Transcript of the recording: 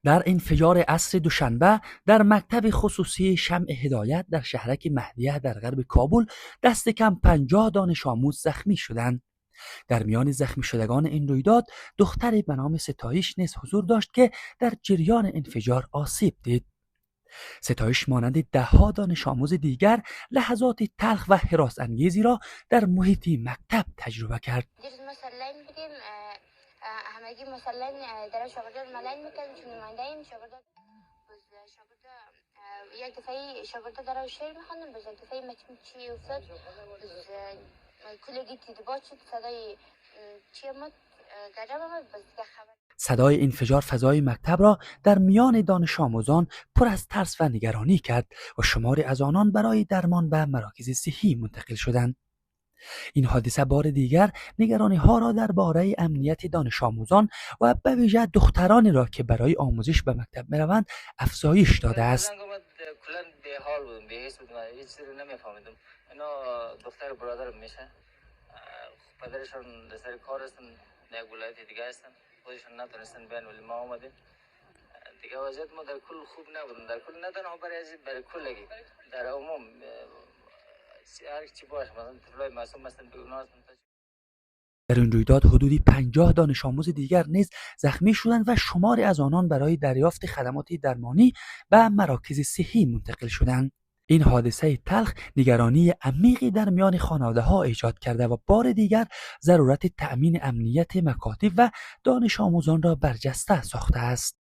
در انفجار عصر دوشنبه در مکتب خصوصی شمع هدایت در شهرک مهدیه در غرب کابل دست کم 50 دانش آموز زخمی شدند. در میان زخمی شدگان این رویداد دختری به نام ستایش نیز حضور داشت که در جریان انفجار آسیب دید. ستایش مانند ده‌ها دانش آموز دیگر لحظات تلخ و هراس انگیزی را در محیط مکتب تجربه کرد. همگی مسلم در شاگردان ملاین میکردیم چون نماینده این شاگردان یک دفعه شاگردا در شعر میخواندن باز یک دفعه متن چی افتاد کلگی دیدبا شد صدای چی آمد گرم آمد باز دیگه خبر. صدای انفجار فضای مکتب را در میان دانش آموزان پر از ترس و نگرانی کرد و شماری از آنان برای درمان به مراکز صحی منتقل شدند. این حادثه بار دیگر نگرانی ها را درباره امنیت دانش آموزان و به ویژه دخترانی را که برای آموزش به مکتب میروند افزایش داده است. کلا به حال بودم، به حس بودم، هیچ چیزی نمیفهمیدم. اینا دختر برادرم میشه، پدرشون سر کار هستن، یک ولایت دیگه هستن، خودشون نتونستن بیان ولی ما آمدیم دیگه. وضعیت ما در کل خوب نبودن، در کل نه تنها برای کلگی در عموم هر چی باشه، مثلا طفلای معصوم هستن، بیگناه هستن. در این رویداد حدودی 50 دانش آموز دیگر نیز زخمی شدند و شماری از آنان برای دریافت خدمات درمانی به مراکز صحی منتقل شدند. این حادثه تلخ نگرانی عمیقی در میان خانواده‌ها ایجاد کرده و بار دیگر ضرورت تأمین امنیت مکاتب و دانش آموزان را برجسته ساخته است.